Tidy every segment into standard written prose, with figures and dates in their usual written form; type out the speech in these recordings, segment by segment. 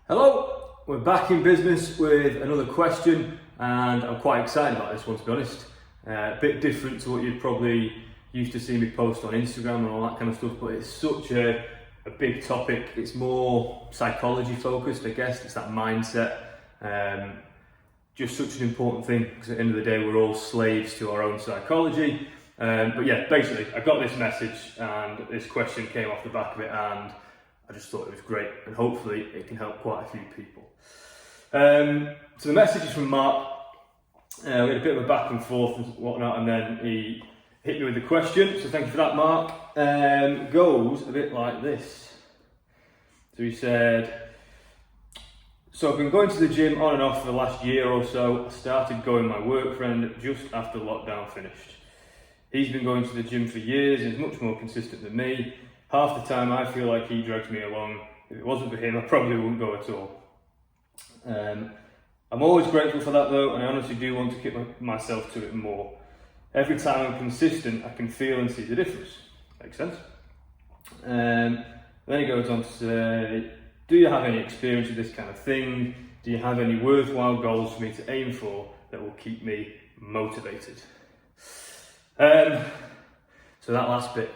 Hello, we're back in business with another question, and I'm quite excited about this one, to be honest. A bit different to what you've probably used to see me post on Instagram and all that kind of stuff, but it's such a big topic. It's more psychology focused, I guess. It's that mindset. Just such an important thing, because at the end of the day, we're all slaves to our own psychology. But yeah, basically, I got this message and this question came off the back of it, and I just thought it was great, and hopefully it can help quite a few people. So the message is from Mark. We had a bit of a back and forth and whatnot, and then he hit me with the question. So thank you for that, Mark. Goes a bit like this. So he said, so I've been going to the gym on and off for the last year or so. I started going with my work friend just after lockdown finished. He's been going to the gym for years and is much more consistent than me. Half the time I feel like he drags me along. If it wasn't for him, I probably wouldn't go at all. I'm always grateful for that though, and I honestly do want to keep myself to it more. Every time I'm consistent, I can feel and see the difference. Makes sense? Then he goes on to say, do you have any experience with this kind of thing? Do you have any worthwhile goals for me to aim for that will keep me motivated? So that last bit,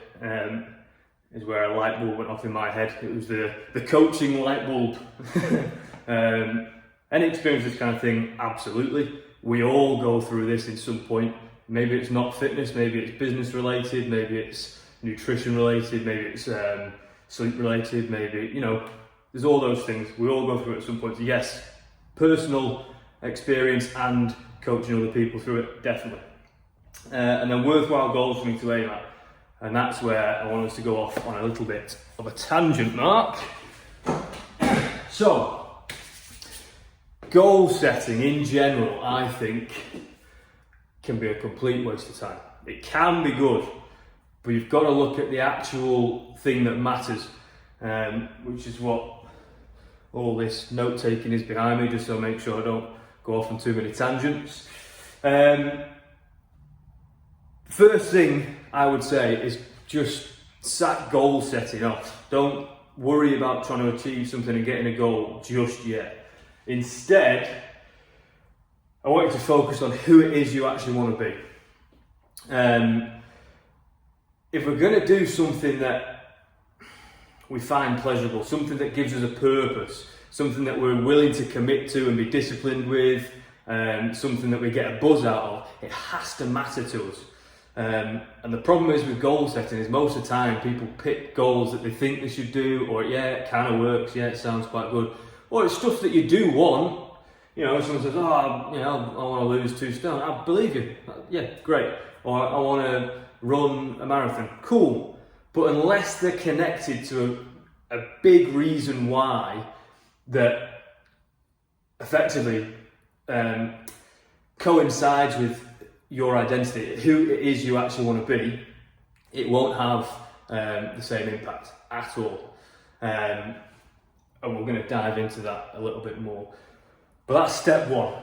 is where a light bulb went off in my head. It was the coaching light bulb. Any experience with this kind of thing? Absolutely. We all go through this in some point. Maybe it's not fitness, maybe it's business related, maybe it's nutrition related, maybe it's sleep related, maybe, there's all those things. We all go through it at some point. So yes, personal experience and coaching other people through it, definitely. And then worthwhile goals for me to aim at. And that's where I want us to go off on a little bit of a tangent, Mark. So, goal setting in general, I think, can be a complete waste of time. It can be good, but you've got to look at the actual thing that matters, which is what all this note-taking is behind me, just so I make sure I don't go off on too many tangents. First thing I would say is just sack goal setting off. Don't worry about trying to achieve something and getting a goal just yet. Instead, I want you to focus on who it is you actually want to be. If we're going to do something that we find pleasurable, something that gives us a purpose, something that we're willing to commit to and be disciplined with, something that we get a buzz out of, it has to matter to us. And the problem is with goal setting is most of the time people pick goals that they think they should do, or yeah, it kind of works, yeah, it sounds quite good, or it's stuff that you do want. Someone says, I want to lose 2 stone. I believe you, yeah, great. Or I want to run a marathon, cool. But unless they're connected to a big reason why that effectively coincides with your identity, who it is you actually want to be, it won't have the same impact at all. And we're going to dive into that a little bit more. But that's step one.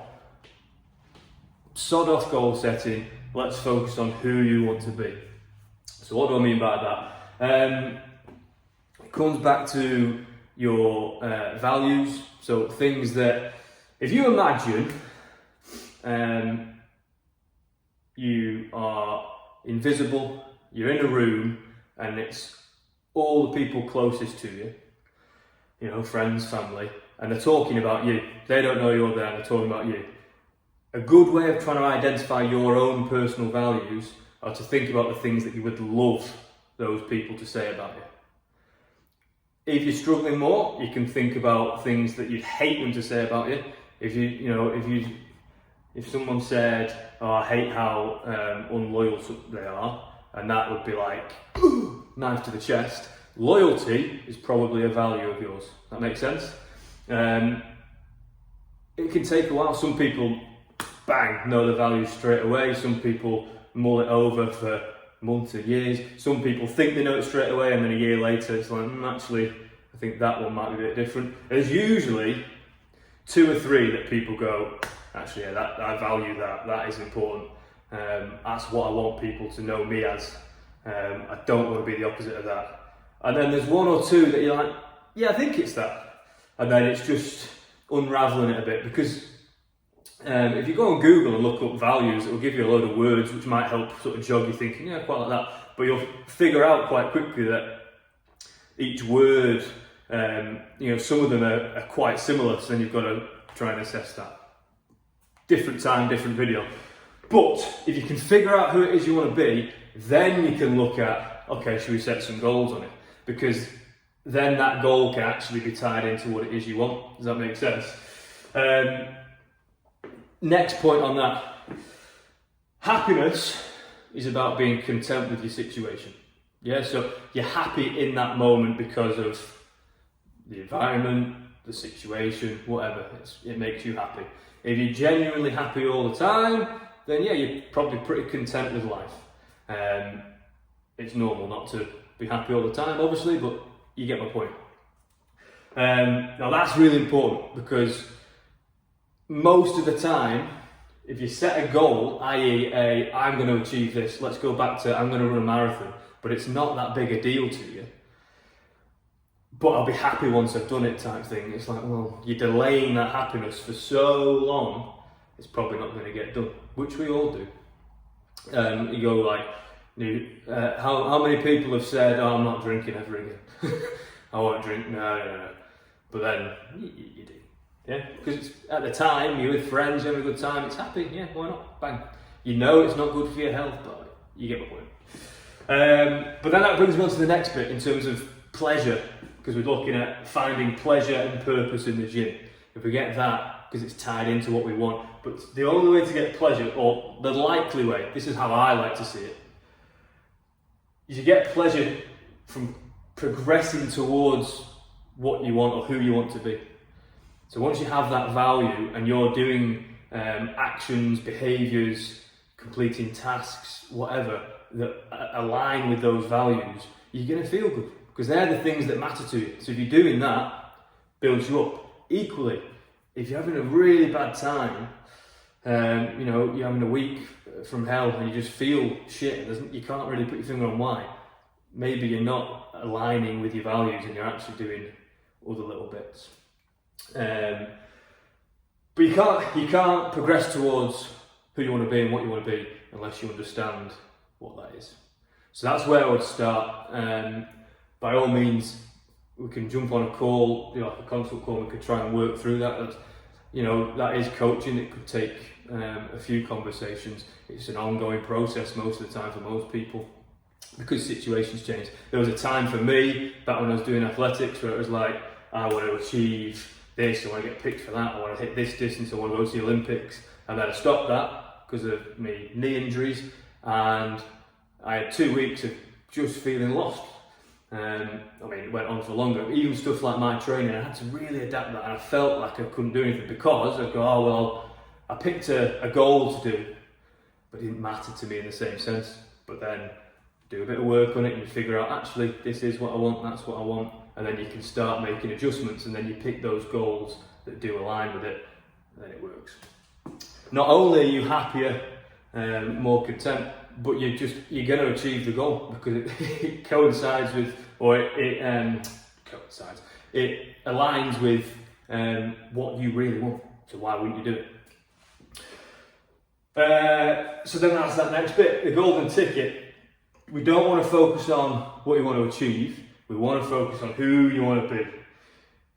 Sod off goal setting. Let's focus on who you want to be. So what do I mean by that? It comes back to your values. So things that, if you imagine you are invisible, you're in a room, and it's all the people closest to you, friends, family, and they're talking about you. They don't know you're there, they're talking about you. A good way of trying to identify your own personal values are to think about the things that you would love those people to say about you. If you're struggling more, you can think about things that you'd hate them to say about you. If someone said, I hate how unloyal they are, and that would be like, knife to the chest. Loyalty is probably a value of yours. That makes sense? It can take a while. Some people, bang, know the value straight away. Some people mull it over for months or years. Some people think they know it straight away, and then a year later it's like, actually, I think that one might be a bit different. There's usually 2 or 3 that people go, actually, yeah, that I value that is important. That's what I want people to know me as. I don't want to be the opposite of that. And then there's 1 or 2 that you're like, yeah, I think it's that. And then it's just unraveling it a bit, because if you go on Google and look up values, it will give you a load of words which might help sort of jog you thinking, yeah, quite like that. But you'll figure out quite quickly that each word, some of them are quite similar, so then you've got to try and assess that. Different time, different video. But if you can figure out who it is you want to be, then you can look at, okay, should we set some goals on it? Because then that goal can actually be tied into what it is you want. Does that make sense? Next point on that. Happiness is about being content with your situation. Yeah, so you're happy in that moment because of the environment, the situation, whatever. It makes you happy. If you're genuinely happy all the time, then yeah, you're probably pretty content with life. It's normal not to be happy all the time, obviously, but you get my point. Now that's really important, because most of the time, if you set a goal, i.e. I'm going to achieve this, let's go back to I'm going to run a marathon, but it's not that big a deal to you, but I'll be happy once I've done it type thing. It's like, well, you're delaying that happiness for so long, it's probably not going to get done, which we all do. You go like, how many people have said, oh, I'm not drinking ever again. I won't drink, no. But then you do. Yeah, because at the time, you're with friends, you're having a good time, it's happy, yeah, why not? Bang. You know it's not good for your health, but you get my point. But then that brings me on to the next bit in terms of pleasure, because we're looking at finding pleasure and purpose in the gym. If we get that, because it's tied into what we want, but the only way to get pleasure, or the likely way, this is how I like to see it, is you get pleasure from progressing towards what you want or who you want to be. So once you have that value and you're doing actions, behaviours, completing tasks, whatever, that align with those values, you're going to feel good, because they're the things that matter to you. So if you're doing that, builds you up. Equally, if you're having a really bad time, you're having a week from hell and you just feel shit, and you can't really put your finger on why, maybe you're not aligning with your values and you're actually doing other little bits. But you can't progress towards who you want to be and what you want to be unless you understand what that is. So that's where I would start. By all means, we can jump on a call, like a consult call, and we could try and work through that. That is coaching. It could take a few conversations. It's an ongoing process most of the time for most people, because situations change. There was a time for me back when I was doing athletics where it was like, I want to achieve this, I want to get picked for that, I want to hit this distance, I want to go to the Olympics. And then I stopped that because of my knee injuries, and I had 2 weeks of just feeling lost. It went on for longer. Even stuff like my training, I had to really adapt that, and I felt like I couldn't do anything because I'd go, I picked a goal to do, but it didn't matter to me in the same sense. But then do a bit of work on it and you figure out, actually, this is what I want, that's what I want, and then you can start making adjustments, and then you pick those goals that do align with it, and then it works. Not only are you happier, more content, but you're going to achieve the goal, because it coincides with, or it aligns with what you really want. So why wouldn't you do it? So then that's that next bit, the golden ticket. We don't want to focus on what you want to achieve. We want to focus on who you want to be.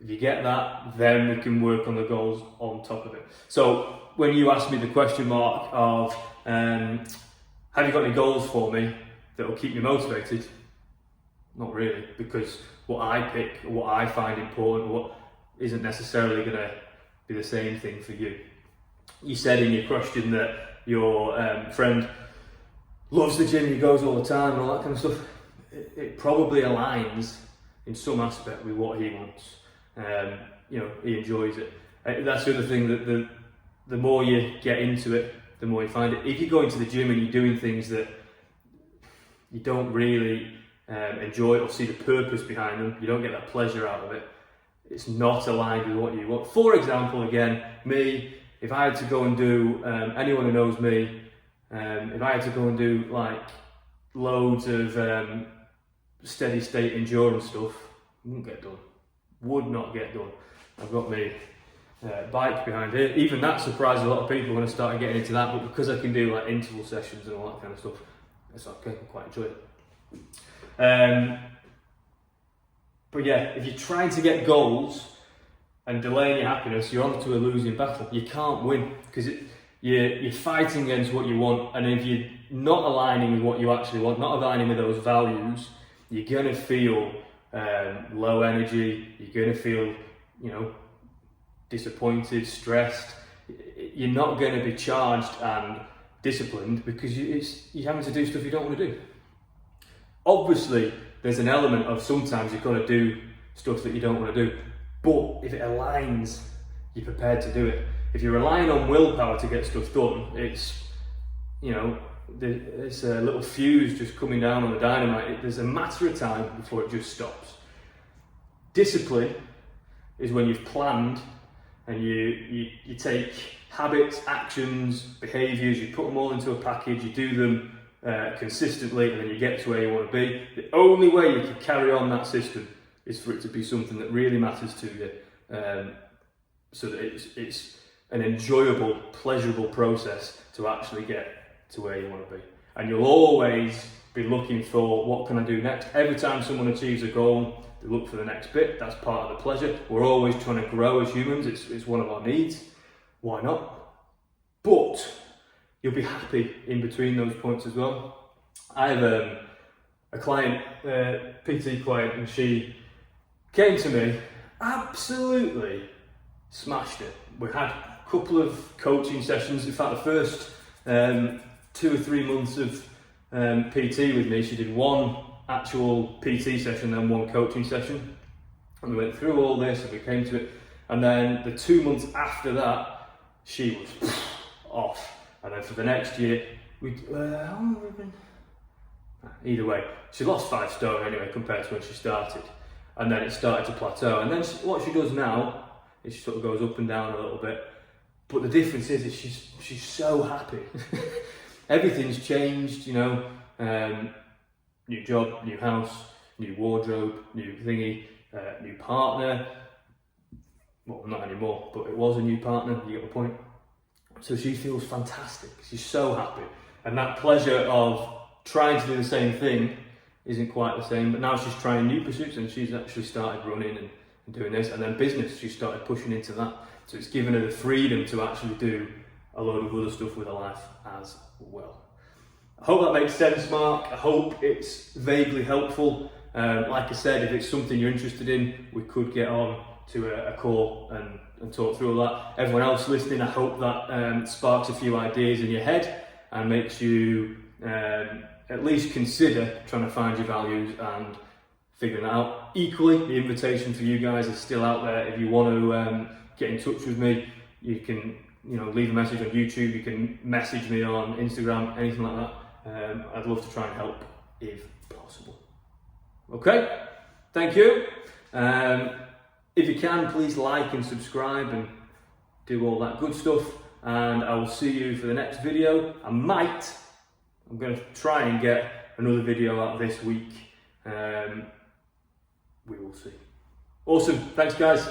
If you get that, then we can work on the goals on top of it. So when you ask me the question mark of, have you got any goals for me that will keep me motivated? Not really, because what I pick, or what I find important, or what isn't necessarily going to be the same thing for you. You said in your question that your friend loves the gym, he goes all the time and all that kind of stuff. It probably aligns in some aspect with what he wants. He enjoys it. That's the other thing, that the more you get into it, the more you find it. If you go into the gym and you're doing things that you don't really enjoy or see the purpose behind them, you don't get that pleasure out of it, it's not aligned with what you want. For example, again, me, if I had to go and do, anyone who knows me, if I had to go and do like loads of steady state endurance stuff, wouldn't get done. Would not get done. I've got my bike behind here. Even that surprised a lot of people when I started getting into that, but because I can do like interval sessions and all that kind of stuff, it's okay, I quite enjoy it. But yeah, if you're trying to get goals and delaying your happiness, you're on to a losing battle. You can't win, because you're fighting against what you want, and if you're not aligning with what you actually want, not aligning with those values, you're gonna feel low energy, you're gonna feel, disappointed, stressed. You're not gonna be charged and disciplined, because you're having to do stuff you don't want to do. Obviously, there's an element of sometimes you've got to do stuff that you don't want to do, but if it aligns, you're prepared to do it. If you're relying on willpower to get stuff done, it's it's a little fuse just coming down on the dynamite. There's a matter of time before it just stops. Discipline is when you've planned and you take habits, actions, behaviours, you put them all into a package, you do them consistently, and then you get to where you want to be. The only way you can carry on that system is for it to be something that really matters to you, so that it's an enjoyable, pleasurable process to actually get to where you want to be. And you'll always be looking for, what can I do next? Every time someone achieves a goal, they look for the next bit. That's part of the pleasure. We're always trying to grow as humans. It's one of our needs. Why not? But you'll be happy in between those points as well. I have a client, PT client, and she came to me, absolutely smashed it. We had a couple of coaching sessions. In fact, the first 2 or 3 months of PT with me, she did one actual PT session, then one coaching session. And we went through all this and we came to it. And then the 2 months after that, she was off. And then for the next year, how long have we been? Either way, she lost 5 stone anyway compared to when she started. And then it started to plateau. And then what she does now is she sort of goes up and down a little bit. But the difference is she's so happy. Everything's changed, new job, new house, new wardrobe, new thingy, new partner. Well, not anymore, but it was a new partner, you get the point. So she feels fantastic, she's so happy. And that pleasure of trying to do the same thing isn't quite the same, but now she's trying new pursuits, and she's actually started running and doing this, and then business, she started pushing into that. So it's given her the freedom to actually do a load of other stuff with her life as well. I hope that makes sense, Mark. I hope it's vaguely helpful. Like I said, if it's something you're interested in, we could get on to a call and talk through all that. Everyone else listening, I hope that sparks a few ideas in your head and makes you at least consider trying to find your values and figuring that out. Equally, the invitation for you guys is still out there. If you want to get in touch with me, you can leave a message on YouTube, you can message me on Instagram, anything like that. I'd love to try and help if possible. Okay, thank you. If you can, please like and subscribe and do all that good stuff, and I will see you for the next video. I'm going to try and get another video out this week. We will see. Awesome, thanks guys.